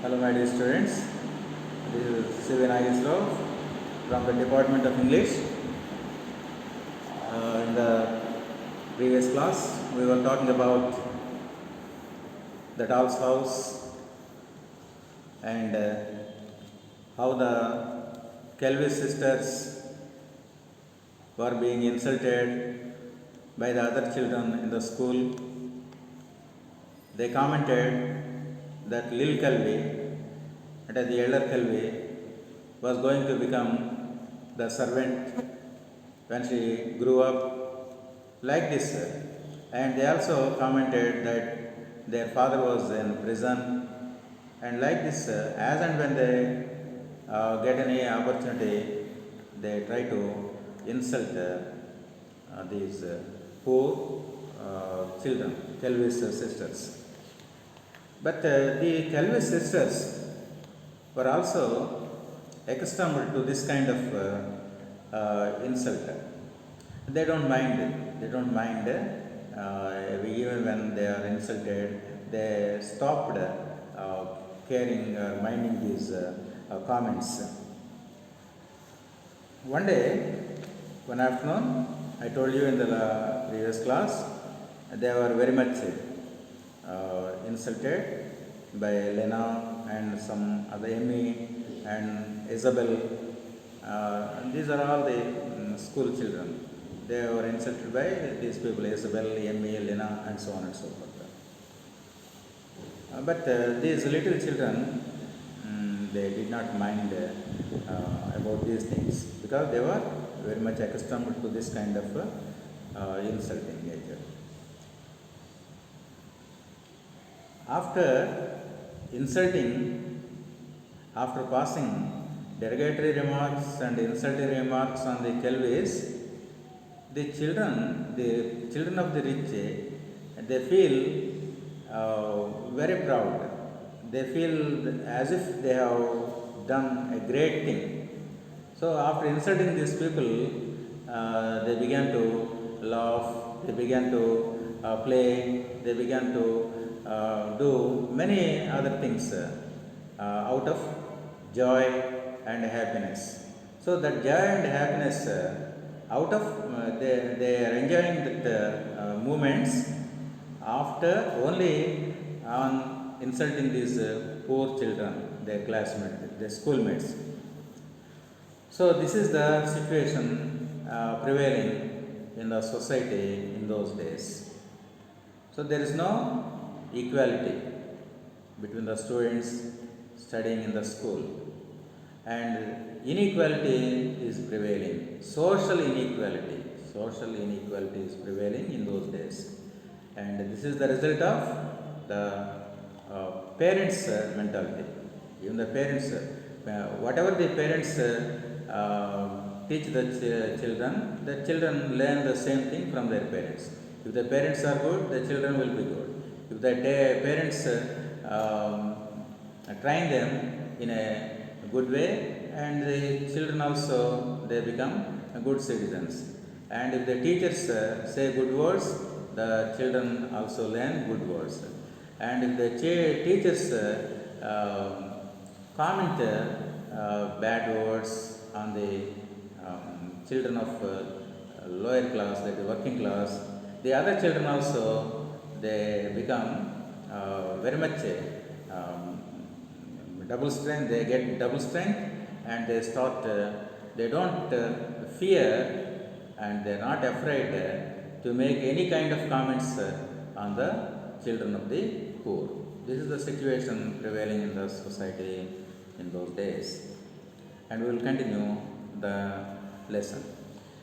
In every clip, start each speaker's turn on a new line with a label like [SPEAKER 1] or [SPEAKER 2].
[SPEAKER 1] Hello, my dear students. This is Sivan Nageswar from the Department of English. In the previous class, we were talking about the doll's house and how the Kelvis sisters were being insulted by the other children in the school. They commented that Lil Kelvy, that is the elder Kelvy, was going to become the servant when she grew up like this. And they also commented that their father was in prison, and like this, as and when they get any opportunity, they try to insult these poor children, Kelvis sisters. But the Kelvis sisters were also accustomed to this kind of insult. They don't mind it. They don't mind even when they are insulted. They stopped caring or minding these comments. One day, one afternoon, I told you in the previous class, they were very much insulted by Lena and some other Emmy and Isabel. These are all the school children. They were insulted by these people, Isabel, Emmy, Lena, and so on and so forth. But these little children, they did not mind about these things because they were very much accustomed to this kind of insulting nature. After insulting, after passing derogatory remarks and insulting remarks on the Kelvis, the children of the rich, they feel very proud. They feel as if they have done a great thing. So after insulting these people, they began to laugh, they began to play, they began to do many other things out of joy and happiness. So that joy and happiness, out of they are enjoying the moments after only on insulting these poor children, their classmates, their schoolmates. So this is the situation prevailing in the society in those days. So there is no equality between the students studying in the school, and inequality is prevailing. Social inequality is prevailing in those days, and this is the result of the parents' mentality. Even the parents, whatever the parents teach the children learn the same thing from their parents. If the parents are good, the children will be good. If the parents train them in a good way, and the children also they become good citizens. And if the teachers say good words, the children also learn good words. And if the teachers comment bad words on the children of lower class, that is working class, the other children also they become very much double strength. They get double strength, and they start. They don't fear, and they are not afraid to make any kind of comments on the children of the poor. This is the situation prevailing in the society in those days, and we will continue the lesson.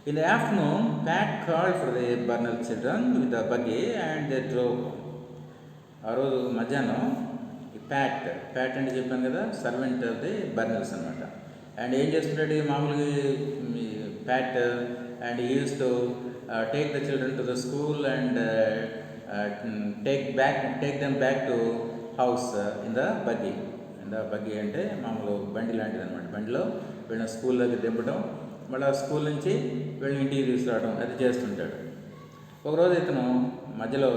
[SPEAKER 1] In the afternoon, Pat called for the Burnell children with the buggy, and they drove home. ఆ రోజు మధ్యాహ్నం ఈ Pat అంటే చెప్పాను కదా, servant of the బర్నల్స్ అనమాట. And ఏం చేస్తుంటాడు మామూలుగా Pat, and use to take the children to the school and take them back to house in the buggy. Buggy అంటే మామూలు బండి లాంటిది అనమాట. బండిలో వీళ్ళని స్కూల్లోకి దింపడం, మళ్ళీ స్కూల్ నుంచి వీళ్ళని ఇంటికి తీసుకురావడం అది చేస్తుంటాడు. ఒకరోజు ఇతను మధ్యలో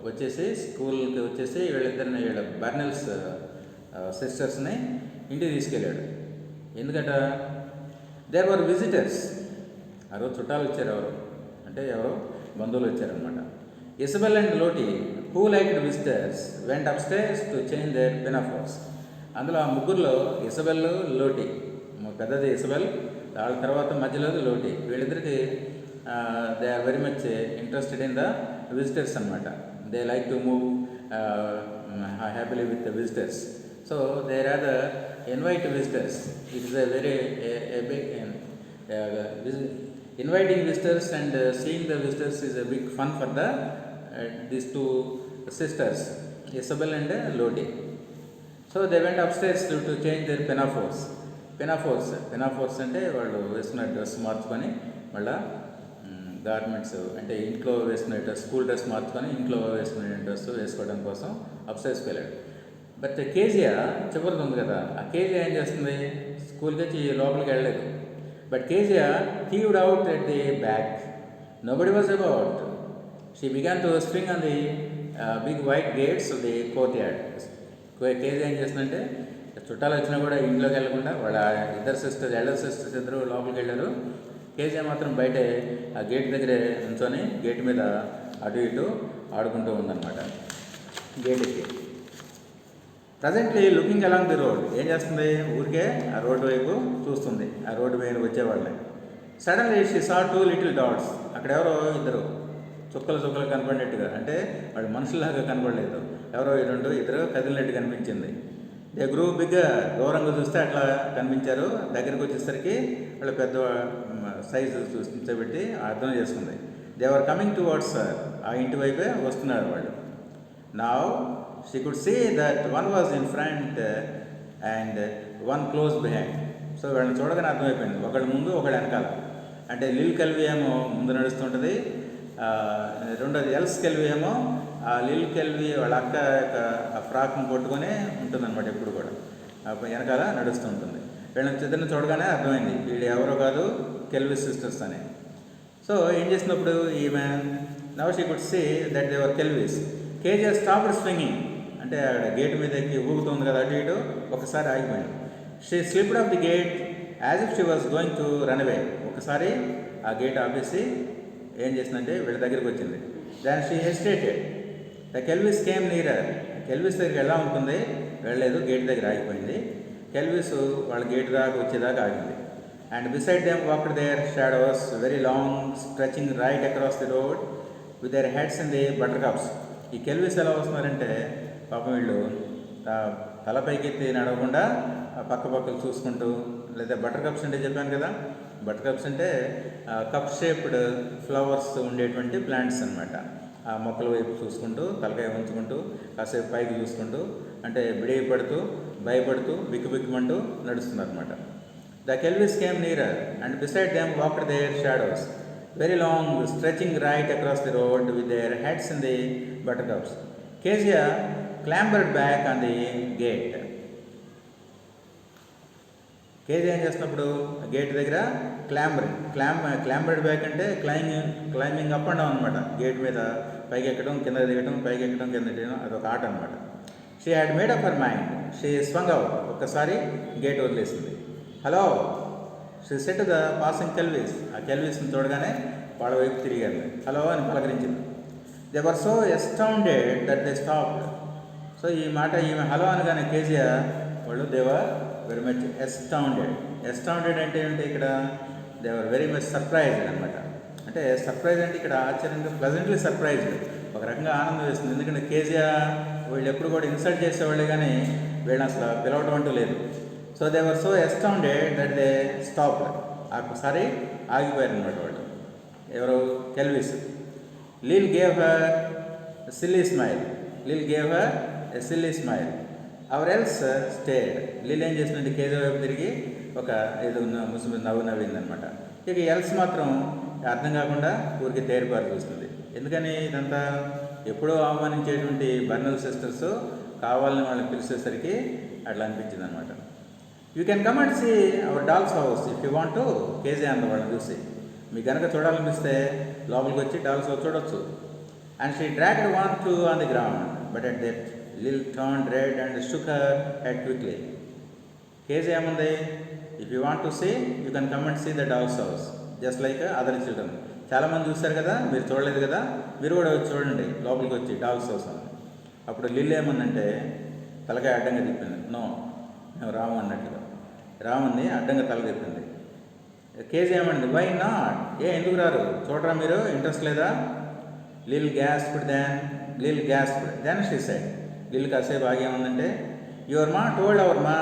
[SPEAKER 1] వచ్చేసి స్కూల్కి వచ్చేసి వీళ్ళ బర్నెల్స్ సిస్టర్స్ని ఇంటికి తీసుకెళ్ళాడు. ఎందుకంట దేర్ వర్ విజిటర్స్. ఆ రోజు చుట్టాలు వచ్చారు. ఎవరో బంధువులు వచ్చారనమాట. Isabel and Lottie who liked visitors went upstairs to change their pinafores. అందులో ఆ ముగ్గురులో ఇసబెల్, లోటి, పెద్దది ఇసబెల్, వాళ్ళ తర్వాత మధ్యలోది లోటి. వీళ్ళిద్దరికి they are very much interested in the visitors అనమాట. They like to move happily with the visitors. So they rather invite visitors. It is a very big inviting visitors and seeing the visitors is a big fun for these two sisters, Isabel and Lodi. So they went upstairs to change their pinafores. Pinafores అంటే వాళ్ళు వేసుకున్న dress మార్చుకొని మళ్ళీ garments అంటే ఇంట్లో వేసుకునే dress, school dress మార్చుకొని ఇంట్లో వేసుకునే డ్రెస్ వేసుకోవడం కోసం అప్స్టైర్స్కి వెళ్ళాడు. బట్ కేజియా చివరిది ఉంది కదా, ఆ కేజియా ఏం చేస్తుంది, స్కూల్కి వచ్చి లోపలికి వెళ్ళలేదు. But Kezia heaved out at the back. Nobody was about. She began to swing on the big white gates of the courtyard. Kezia ఏం చేస్తుందంటే చుట్టాలు వచ్చినా కూడా ఇంట్లోకి వెళ్ళకుండా వాళ్ళ ఎల్డర్ సిస్టర్స్ ఇద్దరు లోపలికి వెళ్ళారు. కేజియా మాత్రం బయటే ఆ గేట్ దగ్గరే ఉంచుకొని గేట్ మీద అటు ఇటు ఆడుకుంటూ ఉందన్నమాట గేట్కి. Presently looking along the road ఏం చేస్తుంది, ఊరికే ఆ రోడ్డు వైపు చూస్తుంది, ఆ రోడ్డు మీద వచ్చేవాళ్ళని. Suddenly she saw 2 little dots. అక్కడ ఎవరో ఇద్దరు చుక్కలు కనపడినట్టుగా, అంటే వాళ్ళు మనుషుల్లాగా కనపడలేదు, ఎవరో ఇద్దరు కదిలినట్టు కనిపించింది. They grew bigger. దూరంగా చూస్తే అట్లా కనిపించారు, దగ్గరికి వచ్చేసరికి వాళ్ళు పెద్ద సైజు చూపించబెట్టి అర్థం చేసుకుంది. They are coming towards her. ఆ ఇంటి వైపే వస్తున్నారు వాళ్ళు. Now she could see that one was in front and one close behind. So వాళ్ళని చూడగానే అర్థమైపోయింది, ఒకళ్ళు ముందు ఒకళ్ళు వెనకాల. అంటే లిల్ కెల్వి ఏమో ముందు నడుస్తుంటుంది, రెండోది ఎల్స్ కెల్వి ఏమో ఆ లిల్ కెల్వి వాళ్ళ అక్క యొక్క ఫ్రాక్ను కొట్టుకొని ఉంటుందన్నమాట, ఎప్పుడు కూడా వెనకాల నడుస్తూ ఉంటుంది. వీళ్ళని చిత్రని చూడగానే అర్థమైంది వీళ్ళు ఎవరో కాదు, కెల్వి సిస్టర్స్ అని. సో ఏం చేసినప్పుడు ఈమె now she could see that they were Kelveys. Kezia stopped swinging. అంటే అక్కడ గేట్ మీద ఎక్కి ఊగుతుంది కదా అటు ఇటు, ఒకసారి ఆగిపోయింది. She slipped off the gate as if she was going to run away. ఒకసారి ఆ గేట్ ఆపేసి ఏం చేసిందంటే వీళ్ళ దగ్గరికి వచ్చింది. Then she hesitated. The Kelveys came nearer. Kelveys దగ్గరికి ఎలా ఉంటుంది, వెళ్ళలేదు, గేట్ దగ్గర ఆగిపోయింది. కెల్విస్ వాళ్ళ గేట్ దాకా వచ్చేదాకా ఆగింది. And beside them walked their shadows very long stretching right across the road with their heads in the buttercups. ఈ కెల్విస్ ఎలా వస్తున్నారంటే పాపం వీళ్ళు తలపైకెత్తి నడవకుండా పక్కలు చూసుకుంటూ, లేదా బటర్ కప్స్ అంటే చెప్పాను కదా, బటర్ కప్స్ అంటే కప్ షేప్డ్ ఫ్లవర్స్ ఉండేటువంటి ప్లాంట్స్ అనమాట. ఆ మొక్కల వైపు చూసుకుంటూ తలకాయ ఉంచుకుంటూ కాసేపు పైకి చూసుకుంటూ, అంటే బిడియపడుతూ భయపడుతూ బిక్కుమంటూ నడుస్తున్నారు అనమాట. The Kelveys came nearer and beside them walked their shadows very long stretching right across the road with their heads in the buttercups. Kezia clambered back on the gate. Kezia ఏం చేస్తున్నప్పుడు gate దగ్గర clambered back అంటే climbing up and down అనమాట. Gate మీద పైకి ఎక్కడం కింద దిగటం, పైకి ఎక్కడం కింద దిగడం, అదొక ఆట అనమాట. She had made up her mind. She swung out. ఒక్కసారి గేట్ వదిలేసింది. Hello she said the passing Kelveys. ఆ కెల్వీస్ని చూడగానే వాళ్ళ వైపు తిరిగారు. హలో అని పలకరించింది. They were so astounded that they stopped. So ఈ మాట ఈమె హలో అనగానే కేజియా వాళ్ళు they were very much astounded అంటే ఏంటి, ఇక్కడ they were very much surprised అనమాట. అంటే సర్ప్రైజ్ అంటే ఇక్కడ ఆశ్చర్యంగా ప్లెజెంట్లీ సర్ప్రైజ్డ్, ఒక రకంగా ఆనందం వేస్తుంది. ఎందుకంటే కేజియా వీళ్ళు ఎప్పుడు కూడా ఇన్సల్ట్ చేసేవాళ్ళే కానీ వీళ్ళని అసలు పిలవటం అంటూ లేదు. So they were so astounded that they stopped. ఒకసారి ఆగిపోయారు అనమాట వాళ్ళు. ఎవరు, Kelveys. Lil gave her silly smile. Our Else stared. Lil ఏం చేసినట్టు కేజీ వైపు తిరిగి ఒక ఏదో ముసుగు నవ్విందనమాట. ఇక ఎల్స్ మాత్రం అర్థం కాకుండా ఊరికి తేరిపారు చూస్తుంది. ఎందుకని ఇదంతా ఎప్పుడో అవమానించేటువంటి బర్నల్ సిస్టర్స్ కావాలని వాళ్ళని పిలిచేసరికి అట్లా అనిపించింది అనమాట. You can come and see our dolls house if you want to. Kezia అంద వాళ్ళని చూసి మీకు కనుక చూడాలనిపిస్తే లోపలికి వచ్చి డాల్స్ హౌస్ చూడొచ్చు. And she dragged 1, 2 on the ground but at that Lil turned red and shook her head quickly. Kezia ఏముంది, if you want to see you can come and see the dogs house just like other children. చాలామంది చూస్తారు కదా, మీరు చూడలేదు కదా, మీరు కూడా వచ్చి చూడండి లోపలికి వచ్చి డాగ్స్ హౌస్ అని. అప్పుడు లిల్ ఏముందంటే తలకాయ అడ్డంగా తిప్పింది. నో, మేము రాము అన్నట్టుగా రాముని అడ్డంగా తల తిప్పింది. కేజీ ఏమంది, వై నాట్, ఎందుకు రారు, చూడరా మీరు, ఇంట్రెస్ట్ లేదా? Lil gasped then she said. Lil కాసేపు ఆగేముందంటే, your ma told our ma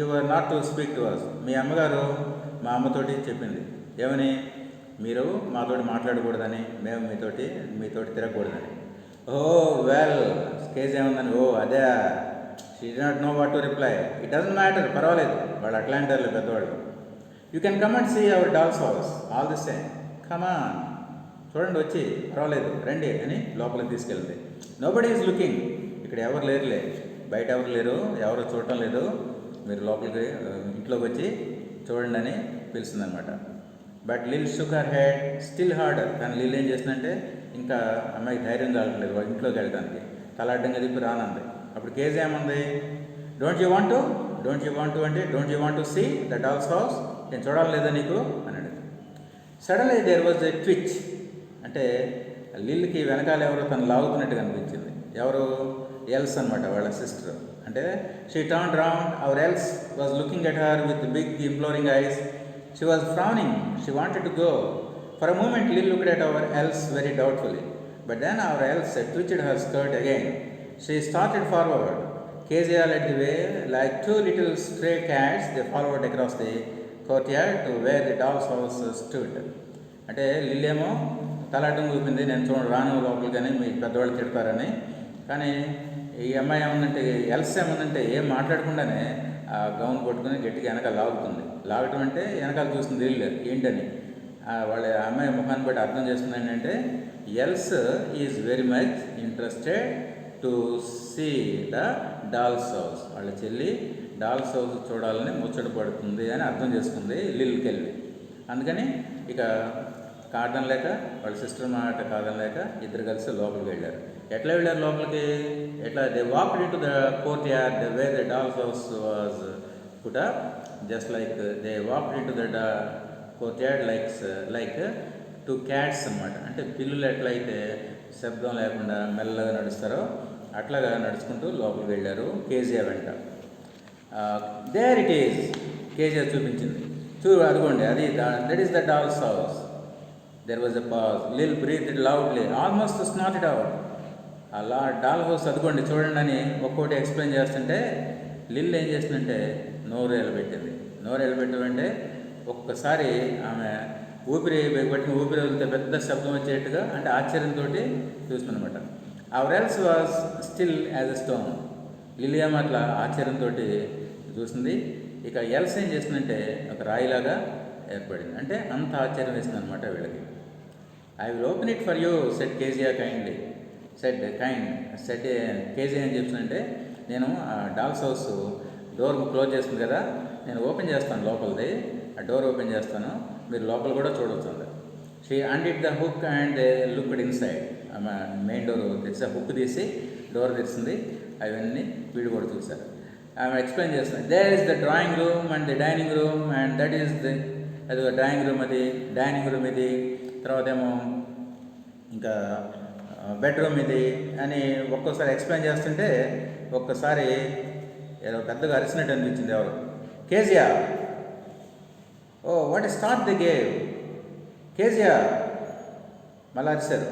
[SPEAKER 1] your not to speak to us. మీ అమ్మగారు మా అమ్మతోటి చెప్పింది ఏమని, మీరు మాతోటి మాట్లాడకూడదని, మేము మీతోటి తిరగకూడదని. ఓ వెల్, కేజీ ఏముందని, ఓ అదే, she did not know what to reply. It doesn't matter, పర్వాలేదు, వాళ్ళు అట్లాంటారు పెద్దవాళ్ళు. You can come and see our dogs house all the same, come on, చూడండి వచ్చి, పర్వాలేదు రండి అని లోపలికి తీసుకెళ్తే. నోబడీ ఈజ్ లుకింగ్, ఇక్కడ ఎవరు లేరులే, బయట ఎవరు లేరు, ఎవరు చూడటం లేదు, మీరు లోపలికి ఇంట్లోకి వచ్చి చూడండి అని పిలుస్తుంది అనమాట. But lil shook her head still harder. కానీ లిల్ ఏం చేసిందంటే ఇంకా అమ్మాయికి ధైర్యం కావట్లేదు వాళ్ళ ఇంట్లోకి వెళ్ళడానికి, తల అడ్డంగా తిప్పి రానంది. అప్పుడు కేజీ ఏమంది, డోంట్ యూ వాంట్ టు అంటే don't you want to see the dogs house, నేను చూడాలి లేదా నీకు అన్నాడు. Suddenly there was a twitch, అంటే లిల్కి వెనకాల ఎవరో తను లాగుతున్నట్టు కనిపించింది. ఎవరు, ఎల్స్ అనమాట, వాళ్ళ సిస్టర్. అంటే she turned round, our Else was looking at her with big imploring eyes. She was frowning, she wanted to go. For a moment Lil looked at our Else very doubtfully, but then our Else twitched her skirt again. She started forward. Kezia led the way. Like two little stray cats, they followed across the courtyard to where the doll's house stood. అంటే లిల్లేమో తలాటం చూపింది, నేను రాను లోపలికి కానీ మీ పెద్దవాళ్ళు తిడతారని. కానీ ఈ అమ్మాయి ఏముందంటే, ఎల్స్ ఏముందంటే ఏం మాట్లాడకుండానే ఆ గౌన్ కొట్టుకుని గట్టిగా వెనకాల లాగుతుంది. లాగటం అంటే వెనకాల చూస్తుంది లిల్ ఏంటని. వాళ్ళ అమ్మాయి ముఖాన్ని బట్టి అర్థం చేస్తుంది ఏంటంటే, Else is very much interested to see the dolls house. వాళ్ళ చెల్లి డాల్స్ హౌస్ చూడాలని ముచ్చట పడుతుంది అని అర్థం చేసుకుంది లిల్కి వెళ్ళి. అందుకని ఇక కాదనలేక, వాళ్ళ సిస్టర్ మాట కాదనలేక ఇద్దరు కలిసి లోపలికి వెళ్ళారు. ఎట్లా వెళ్ళారు లోపలికి, they walked in to the courtyard where the dolls house was put up, just like they walked in to the courtyard like two cats అనమాట. అంటే పిల్లులు ఎట్లయితే శబ్దం లేకుండా మెల్లగా నడుస్తారో అట్లాగా నడుచుకుంటూ లోపలికి వెళ్ళారు కేజీఆ వెంట. దేర్ ఇట్ ఈజ్, కేజీఆ చూపించింది, అదిగోండి అది, that is the dolls house. There was a pause. Lil breathed loudly, almost snorted out. అలా డాల్ హౌస్ అదిగోండి చూడండి అని ఒక్కోటి ఎక్స్ప్లెయిన్ చేస్తుంటే లిల్ ఏం చేస్తుందంటే నోరు ఎలబెట్టింది. నోరు ఎలబెట్టమంటే ఒక్కసారి ఆమె ఊపిరి పట్టిన ఊపిరి వదిలితే పెద్ద శబ్దం వచ్చేట్టుగా, అంటే ఆశ్చర్యంతో చూస్తుందన్నమాట. Our Else was still as a stone. లిలియమ్ అట్లా ఆశ్చర్యంతో చూసింది. ఇక ఎల్స్ ఏం చేస్తుందంటే ఒక రాయిలాగా ఏర్పడింది. అంటే అంత ఆశ్చర్యం వేసింది అనమాట వీళ్ళకి. I will open it for you said Kezia kindly. Said Kezia ఏం చెప్తుందంటే, నేను ఆ డాగ్స్ హౌస్ డోర్ క్లోజ్ చేస్తుంది కదా, నేను ఓపెన్ చేస్తాను లోపలిది, ఆ డోర్ ఓపెన్ చేస్తాను, మీరు లోపల కూడా చూడవచ్చు. She undid the hook and looked inside. ఆమె మెయిన్ డోర్ తెచ్చి హుక్ తీసి డోర్ తెరిచింది. అవన్నీ వీడు కూడా చూశారు. ఆమె ఎక్స్ప్లెయిన్ చేస్తుంది, there is the drawing room and the dining room and that is the, అది డ్రాయింగ్ రూమ్, అది డైనింగ్ రూమ్, ఇది తర్వాత ఏమో ఇంకా బెడ్రూమ్ ఇది అని ఒక్కోసారి ఎక్స్ప్లెయిన్ చేస్తుంటే ఒక్కసారి ఏదో పెద్దగా అరిచినట్టు అనిపించింది. ఎవరు, Kezia. Oh what start the game, Kezia. మళ్ళీ అరిశారు.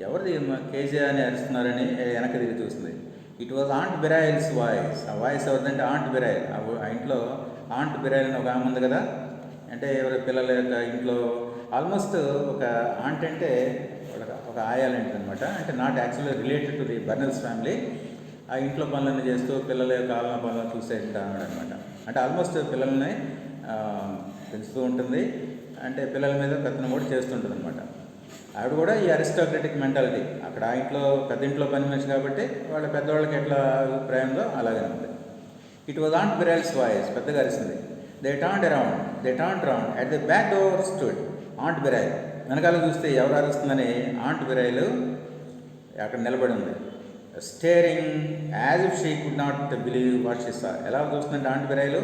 [SPEAKER 1] ఎవరిది కేజీఆ అని అరుస్తున్నారని వెనక తిరిగి చూస్తుంది. It was Aunt Beryl's voice. ఆ వాయిస్ ఎవరిదంటే ఆంట్ బిరాయిల్. ఆ ఇంట్లో ఆంట్ బిరాయిల్ అని ఒక ఆమె ఉంది కదా, అంటే ఎవరి పిల్లల యొక్క ఇంట్లో ఆల్మోస్ట్ ఒక ఆంట్ అంటే ఒక ఆయాలంటే అనమాట. అంటే not actually related to the Burnells family. ఆ ఇంట్లో పనులన్నీ చేస్తూ పిల్లల యొక్క ఆలన పనులను చూసేటాడు అనమాట. అంటే ఆల్మోస్ట్ పిల్లల్ని పెంచుతూ ఉంటుంది, అంటే పిల్లల మీద పెత్తనం కూడా చేస్తుంటుంది అనమాట. ఆవిడ కూడా ఈ అరిస్టోక్రటిక్ మెంటాలిటీ. అక్కడ ఆ ఇంట్లో పెద్ద ఇంట్లో పని మనిషి కాబట్టి వాళ్ళ పెద్దవాళ్ళకి ఎట్లా అభిప్రాయం ఉందో అలాగే ఉంది. It was Aunt Beryl's voice. పెద్దగా అరిసింది. They turned round at the back door stood Aunt Beryl. వెనకాల చూస్తే ఎవరు అరుస్తుందని ఆంట్ బిరాయిల్ అక్కడ నిలబడి ఉంది. Staring as if she could not believe what she saw. ఎలా చూస్తుందంటే ఆంట్ బెరైలు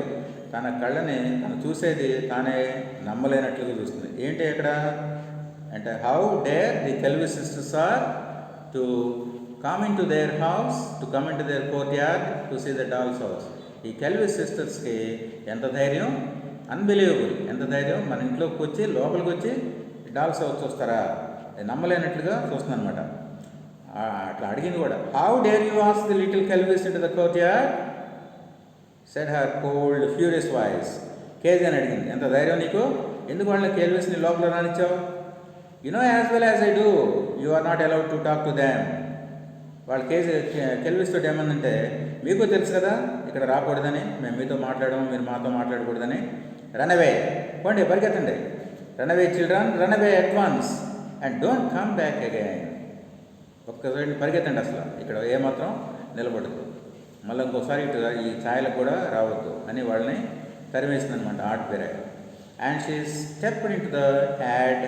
[SPEAKER 1] తన కళ్ళని తను చూసేది తానే నమ్మలేనట్లుగా చూస్తుంది. ఏంటి ఇక్కడ అంటే how dare the Kelvey sisters are to come in to their house, to come in to their courtyard to see the dolls house. ఈ కెల్వి సిస్టర్స్కి ఎంత ధైర్యం, అన్బిలీవబుల్, ఎంత ధైర్యం మన ఇంట్లోకి వచ్చి లోపలికి వచ్చి డాల్స్ హౌస్ చూస్తారా, నమ్మలేనట్లుగా చూస్తుంది అనమాట. అట్లా అడిగింది కూడా. How dare you ask the little Kelveys in to the courtyard said her cold furious voice. Kezia అని అడిగింది, ఎంత ధైర్యం నీకు, ఎందుకు వాళ్ళని కెల్విస్ని లోపల రానిచ్చావు? You know as well as I do you are not allowed to talk to them. వాళ్ళు కెల్విస్ తోటి ఏమన్నంటే, మీకు తెలుసు కదా ఇక్కడ రాకూడదని, మేము మీతో మాట్లాడము, మీరు మాతో మాట్లాడకూడదని. రన్ అవే, పోండి పరిగెత్తండి. Run away children, run away at once and don't come back again. ఒక్కసారి పరిగెత్తండి, అసలు ఇక్కడ ఏమాత్రం నిలబడదు, మళ్ళీ ఇంకోసారి ఇటు ఈ ఛాయలకు కూడా రావద్దు అని వాళ్ళని తరిమేసింది అనమాట Aunt Beryl. And she stepped in to the yard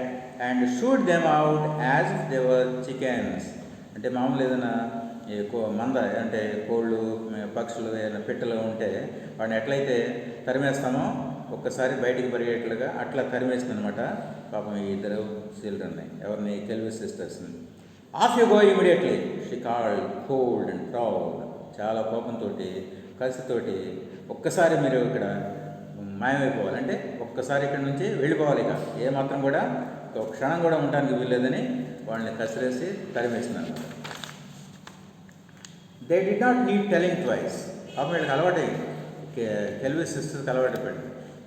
[SPEAKER 1] and shoot them out as if they were chickens. అంటే మామూలు ఏదైనా మంద అంటే కోళ్ళు, పక్షులు, ఏదైనా పిట్టలు ఉంటే వాడిని ఎట్లయితే తరిమేస్తామో ఒక్కసారి బయటికి పరిగేట్లుగా అట్లా తరిమేస్తుంది అనమాట పాపం ఈ ఇద్దరు చిల్డ్రన్ని, ఎవరిని కెల్వి సిస్టర్స్ని. Off you go immediately she called cold and proud. చాలా కోపంతో కసితోటి ఒక్కసారి మీరు ఇక్కడ మాయమైపోవాలంటే ఒక్కసారి ఇక్కడ నుంచి వెళ్ళిపోవాలి, ఇక ఏమాత్రం కూడా ఒక క్షణం కూడా ఉండడానికి వీల్లేదని వాళ్ళని కసిరేసి తరిమేసినారు. They did not need telling twice. పాపం వీళ్ళకి అలవాటు, కెల్వి సిస్టర్స్కి అలవాటు పడి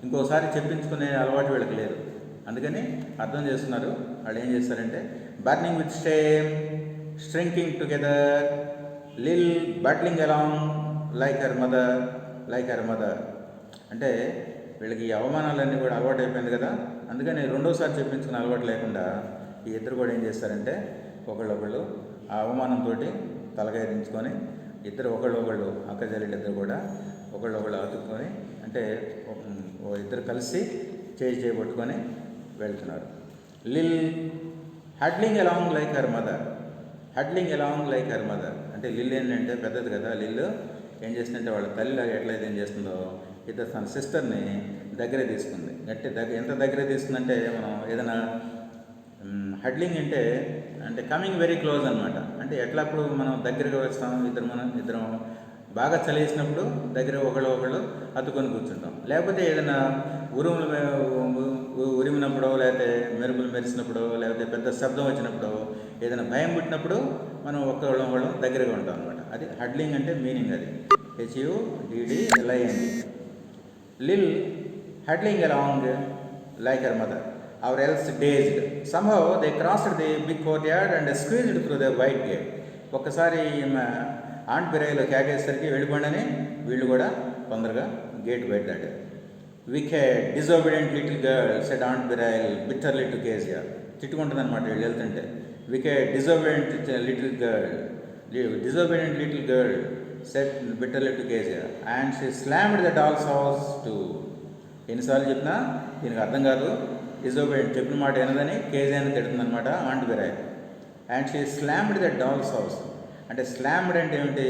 [SPEAKER 1] ఇంకోసారి చెప్పించుకునే అలవాటు వీళ్ళకి లేదు. అందుకని అర్థం చేస్తున్నారు. వాళ్ళు ఏం చేస్తారంటే burning with shame, shrinking together, Lil huddling along like her mother. అంటే వీళ్ళకి ఈ అవమానాలన్నీ కూడా అలవాటు అయిపోయింది కదా, అందుకని రెండోసారి చెప్పించుకునే అలవాటు లేకుండా ఈ ఇద్దరు కూడా ఏం చేస్తారంటే ఒకళ్ళొకళ్ళు ఆ అవమానంతో తలకాయ దించుకొని ఇద్దరు ఒకళ్ళు అక్క చెల్లెళ్ళు ఇద్దరు కూడా ఒకళ్ళు అతుక్కొని అంటే ఇద్దరు కలిసి చేయబట్టుకొని వెళ్తున్నారు. Lil huddling along like her mother. అంటే లిల్ ఏంటంటే పెద్దది కదా, లిల్ ఏం చేస్తుందంటే వాళ్ళ తల్లి ఎట్లయితే ఏం చేస్తుందో ఇద్దరు తన సిస్టర్ని దగ్గరే తీసుకుంది. ఎంత దగ్గరే తీసుకుందంటే మనం ఏదైనా హడ్లింగ్ అంటే కమింగ్ వెరీ క్లోజ్ అనమాట. అంటే ఎట్లప్పుడు మనం దగ్గరగా వస్తాం, ఇద్దరం బాగా చలేసినప్పుడు దగ్గర ఒకళ్ళు అతుకొని కూర్చుంటాం. లేకపోతే ఏదైనా ఉరిమినప్పుడో, లేకపోతే మెరుపులు మెరిసినప్పుడు, లేకపోతే పెద్ద శబ్దం వచ్చినప్పుడు, ఏదైనా భయం పుట్టినప్పుడు మనం ఒకళ్ళం దగ్గరగా ఉంటాం అనమాట. అది హడ్లింగ్ అంటే మీనింగ్, అది HUDDLING. Lil huddling along like her mother or else dazed. Somehow they crossed the big courtyard and squeezed through the wide gate. ఒక్కసారి ఆంట్ బెరైల్ కేకేసరికి వెళ్ళిపోండని వీళ్ళు కూడా తొందరగా గేట్ బయట దాటారు. Wicked disobedient little girl said Aunt Beryl bitterly to Kezia. తిట్టుకుంటుంది అనమాట వీళ్ళు వెళ్తుంటే. Wicked disobedient little girl said bitterly to Kezia and she slammed the dolls house to. ఎన్నిసార్లు చెప్పినా దీనికి అర్థం కాదు, డిజోబీడియంట్ చెప్పిన మాట ఏనదని కేజియాని తిడుతుందనమాట Aunt Beryl. And she slammed the dolls house. అంటే స్లామ్డ్ అంటే ఏమిటి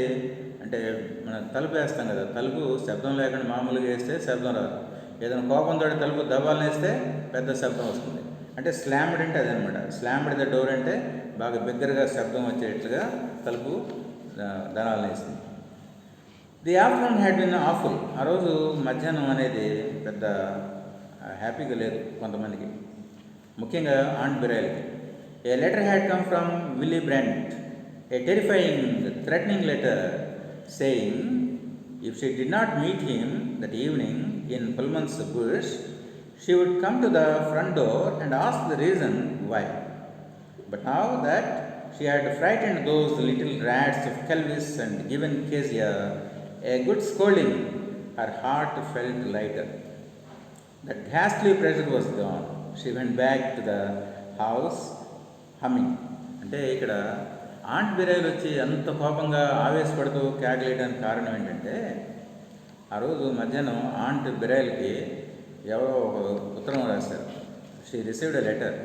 [SPEAKER 1] అంటే మనం తలుపు వేస్తాం కదా, తలుపు శబ్దం లేకుండా మామూలుగా వేస్తే శబ్దం రాదు. ఏదైనా కోపంతో తలుపు దబాలను వేస్తే పెద్ద శబ్దం వస్తుంది. అంటే స్లామ్డ్ అంటే అదనమాట. స్లామ్డ్ ద డోర్ అంటే బాగా బిగ్గరగా శబ్దం వచ్చేట్లుగా తలుపు దనాలను వేస్తుంది. The afternoon had been awful. ఆ రోజు మధ్యాహ్నం అనేది పెద్ద హ్యాపీగా లేదు కొంతమందికి, ముఖ్యంగా ఆంట్ బెరైల్కి. A letter had come from Willie Brent, a terrifying, threatening letter saying if she did not meet him that evening in Pullman's bush, she would come to the front door and ask the reason why. But now that she had frightened those little rats of Kelvis and given Kezia a good scolding, her heart felt lighter. That ghastly pressure was gone. She went back to the house humming. అంటే ఇక్కడ aunt బెరైల్ వచ్చి అంత కోపంగా ఆవేశపడుతూ కేకలేయడానికి కారణం ఏంటంటే ఆ రోజు మధ్యాహ్నం ఆంట్ బెరైల్కి ఎవరో ఒక ఉత్తరం రాశారు. She received a letter.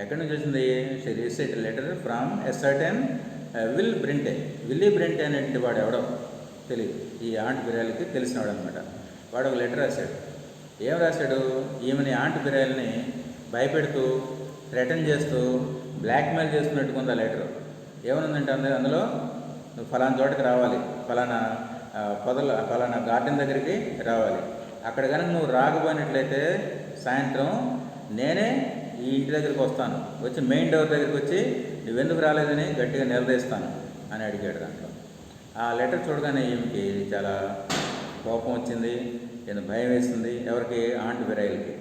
[SPEAKER 1] ఎక్కడి నుంచి వచ్చింది? She received a letter from a certain Willie బ్రెంటే అనేటువంటి వాడు ఎవడో తెలియదు, ఈ ఆంట్ బిరాయిలకి తెలిసినవాడు అనమాట. వాడు ఒక లెటర్ రాశాడు. ఏం రాశాడు? ఈమెని ఆంట్ బిరాయిల్ని భయపెడుతూ, థ్రెటన్ చేస్తూ, బ్లాక్మెయిల్ చేస్తున్నట్టుగా ఉంది ఆ లెటర్. ఏమనుందంటే అందులో నువ్వు ఫలానా చోటకి రావాలి, ఫలానా ఫలానా గార్డెన్ దగ్గరికి రావాలి. అక్కడ కనుక నువ్వు రాకపోయినట్లయితే సాయంత్రం నేనే ఈ ఇంటి దగ్గరికి వస్తాను, వచ్చి మెయిన్ డోర్ దగ్గరికి వచ్చి నువ్వెందుకు రాలేదని గట్టిగా నిలదీస్తాను అని అడిగాడు దాంట్లో. ఆ లెటర్ చూడగానే ఈమెకి చాలా కోపం వచ్చింది, ఏదో భయం వేస్తుంది. ఎవరికి? ఆంట్ బిరాయిల్కి.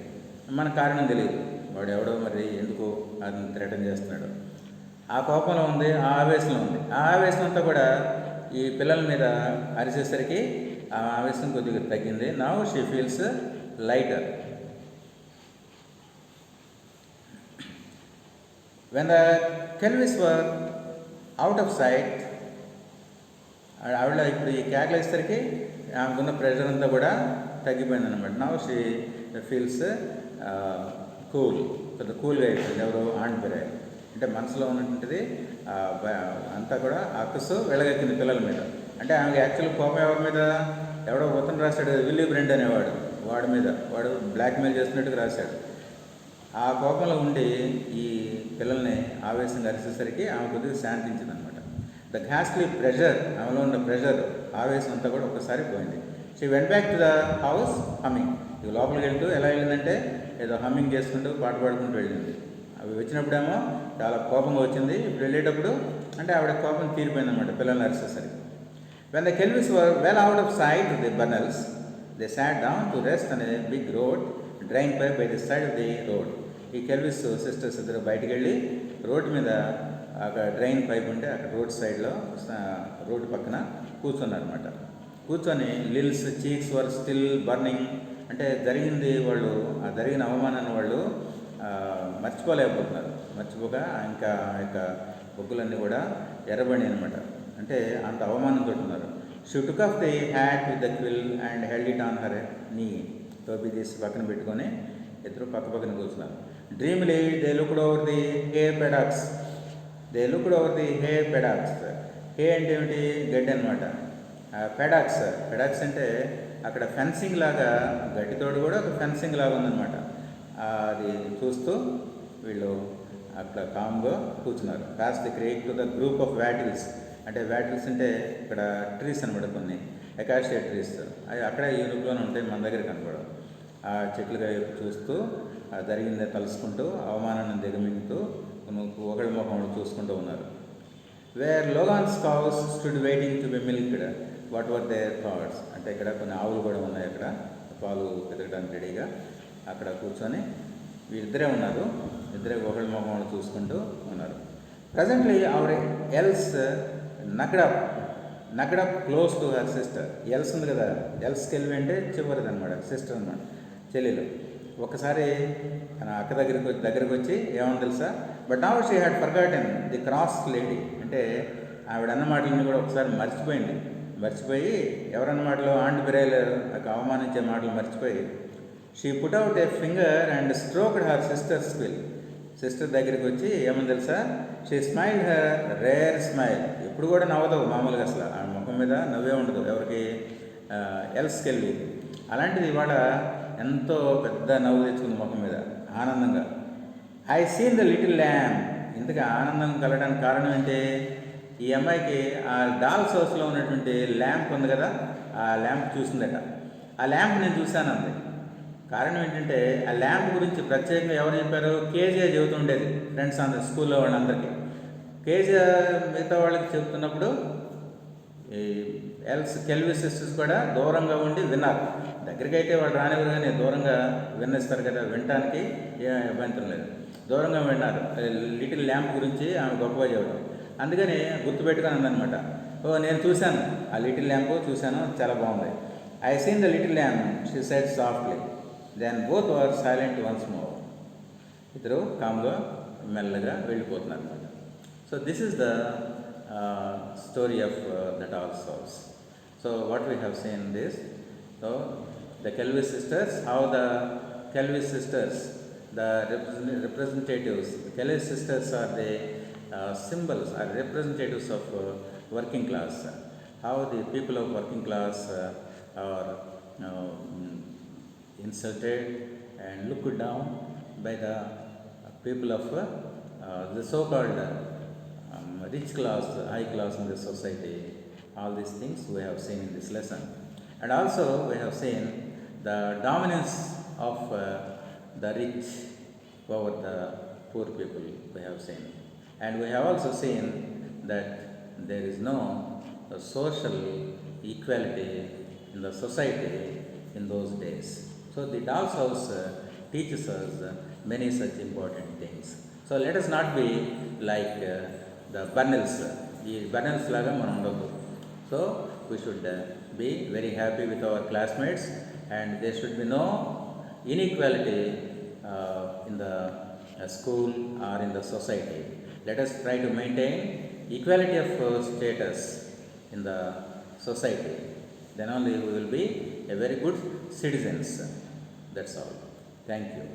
[SPEAKER 1] మన కారణం తెలియదు, వాడు ఎవడో మరి ఎందుకు అతను థ్రెటన్ చేస్తున్నాడు. ఆ కోపంలో ఉంది, ఆ ఆవేశంలో ఉంది. ఆ ఆవేశం అంతా కూడా ఈ పిల్లల మీద అరిచేసరికి ఆ ఆవేశం కొద్దిగా తగ్గింది. Now she feels lighter. When the Kelvis were out of sight, ఆవిడ ఇప్పుడు ఈ కేకలు వేసేసరికి ఆమెకున్న ప్రెషర్ అంతా కూడా తగ్గిపోయింది అనమాట. నౌ షీ ఫీల్స్ కొద్దిగా కూల్గా అయిపోయింది. ఎవరు? ఆంట్ బిరాయిల్. అంటే మనసులో ఉన్నటువంటిది అంతా కూడా అక్కసు వెళ్ళగక్కింది పిల్లల మీద. అంటే ఆమెకి యాక్చువల్ కోపం ఎవరి మీద? ఎవడో ఉత్తరం రాశాడు, విల్లీ బ్రెంట్ అనేవాడు, వాడి మీద. వాడు బ్లాక్మెయిల్ చేస్తున్నట్టుగా రాశాడు. ఆ కోపంలో ఉండి ఈ పిల్లల్ని ఆవేశంగా అరిచేసరికి ఆమె కొద్దిగా శాంతించింది అనమాట. ద ఘాస్ట్లీ ప్రెషర్, ఆమెలో ఉన్న ప్రెషర్, ఆవేశం అంతా కూడా ఒక్కసారి పోయింది. She went back to the house humming. ఇక లోపలికి వెళ్తూ ఎలా వెళ్ళిందంటే ఏదో హమ్మింగ్ చేసుకుంటూ పాట పాడుకుంటూ వెళ్ళింది. అవి వచ్చినప్పుడేమో చాలా కోపంగా వచ్చింది, ఇప్పుడు వెళ్ళేటప్పుడు అంటే ఆవిడ కోపం తీరిపోయింది అనమాట పిల్లల్ని అరిచేసరికి. When the Kelveys were well out of sight the Burnells, they sat down to rest on a big road drain pipe by the side of the road. ఈ కెల్విస్ సిస్టర్స్ ఇద్దరు బయటికి వెళ్ళి రోడ్డు మీద అక్కడ డ్రైన్ పైప్ ఉంటే అక్కడ road సైడ్లో road పక్కన కూర్చున్నారనమాట. కూర్చొని లిల్స్ చీక్స్ వర్ స్టిల్ బర్నింగ్. అంటే జరిగింది వాళ్ళు, ఆ జరిగిన అవమానాన్ని వాళ్ళు మర్చిపోలేకపోతున్నారు. మర్చిపోక ఇంకా ఆ యొక్క బొగ్గులన్నీ కూడా ఎర్రబడి అనమాట. అంటే అంత అవమానంతో ఉన్నారు. She took off the hat with the quill and held it on her knee. టోపీ తీసి పక్కన పెట్టుకొని ఇద్దరు పక్క పక్కన కూర్చున్నారు. Dreamily they looked over the hair paddocks. Hay అంటే ఏమిటి? గడ్డి అనమాట. పెడాక్స్ అంటే అక్కడ ఫెన్సింగ్ లాగా, గడ్డితోడు కూడా ఒక ఫెన్సింగ్ లాగా ఉందన్నమాట. అది చూస్తూ వీళ్ళు అక్కడ కామ్గా కూర్చున్నారు. Past the creek to the group of wattles. అంటే వ్యాటిల్స్ అంటే ఇక్కడ ట్రీస్ అనమాట, కొన్ని ఎకాషియా ట్రీస్. అవి అక్కడ యూరోప్లోనే ఉంటాయి, మన దగ్గర కనపడవు. ఆ చెట్లుగా చూస్తూ జరిగిందే తలుసుకుంటూ అవమానాన్ని దిగమింగుతూ ఒకళ్ళ ముఖం చూసుకుంటూ ఉన్నారు. Where Logan's cows stood waiting to be milked, what were their thoughts. అంటే ఇక్కడ కొన్ని ఆవులు కూడా ఉన్నాయి, అక్కడ పాలు పెరగడానికి రెడీగా అక్కడ కూర్చొని వీళ్ళిద్దరే ఉన్నారు. ఇద్దరే ఒకళ్ళ ముఖం చూసుకుంటూ ఉన్నారు. Presently our Else nudged up close to her sister. Else ఉంది కదా, ఎల్స్ కెల్వి అంటే చివరిది అనమాట, సిస్టర్ అనమాట, చెల్లెలు. ఒకసారి తన అక్క దగ్గరికి వచ్చి ఏమని తెలుసా? But now she had forgotten the cross lady. అంటే ఆవిడ అన్న మాటలన్నీ కూడా ఒకసారి మర్చిపోయి ఎవరన్న మాటలు? ఆంట్ బిరాయిల్ అవమానించే మాటలు మర్చిపోయి she put out a finger and stroked her sister's quill. Sister దగ్గరికి వచ్చి ఏమని తెలుసా? She smiled her rare smile. ఎప్పుడు కూడా నవ్వదు మామూలుగా, అసలు ఆ ముఖం మీద నవ్వే ఉండదు ఎవరికి? ఎల్స్కెళ్ళి. అలాంటిది ఇవాళ ఎంతో పెద్ద నవ్వు తెచ్చుకుంది ముఖం మీద, ఆనందంగా. I seen the little lamp. ఇంతగా ఆనందం కలగడానికి కారణం ఏంటి? ఈ అమ్మాయికి ఆ డాల్స్ హౌస్లో ఉన్నటువంటి ల్యాంప్ ఉంది కదా, ఆ ల్యాంప్ చూసిందట. ఆ ల్యాంప్ నేను చూశానంది. కారణం ఏంటంటే ఆ ల్యాంప్ గురించి ప్రత్యేకంగా ఎవరు చెప్పారు? కేజీఆర్ చెబుతుండేది ఫ్రెండ్స్ అందరు, స్కూల్లో వాళ్ళందరికీ. కేజీఆర్ మిగతా వాళ్ళకి చెబుతున్నప్పుడు ఈ కెల్వి సిస్టర్స్ కూడా దూరంగా ఉండి విన్నారు. దగ్గరికి అయితే వాళ్ళు రానివ్వరు, కానీ దూరంగా విన్నిస్తారు కదా, వినటానికి ఏ అభ్యంతరం లేదు. దూరంగా విన్నారు లిటిల్ ల్యాంప్ గురించి ఆమె గొప్పగా చెబుతాం. అందుకని గుర్తుపెట్టుకొని అందనమాట. ఓ నేను చూశాను ఆ లిటిల్ ల్యాంప్, చూశాను, చాలా బాగుంది. I seen the little lamp, she said softly. Then both were silent once more. ఇద్దరు కామ్గా మెల్లగా వెళ్ళిపోతున్నారు అనమాట. So this is the story of the doll's house. So what we have seen this, so the Kelvis sisters, how the Kelvis sisters, the representatives, the Kelvis sisters are the symbols are representatives of working class. How the people of working class are insulted and looked down by the people of the so-called rich class, high class in the society. All these things we have seen in this lesson. And also we have seen the dominance of the rich over the poor people, we have seen. And we have also seen that there is no social equality in the society in those days. So the Doll's House teaches us many such important things. So let us not be like the Burnells. ఈ బర్నల్స్ లాగా మనం ఉండొద్దు. So we should be very happy with our classmates, and there should be no inequality in the school or in the society. Let us try to maintain equality of status in the society. Then only we will be a very good citizens. That's all. Thank you.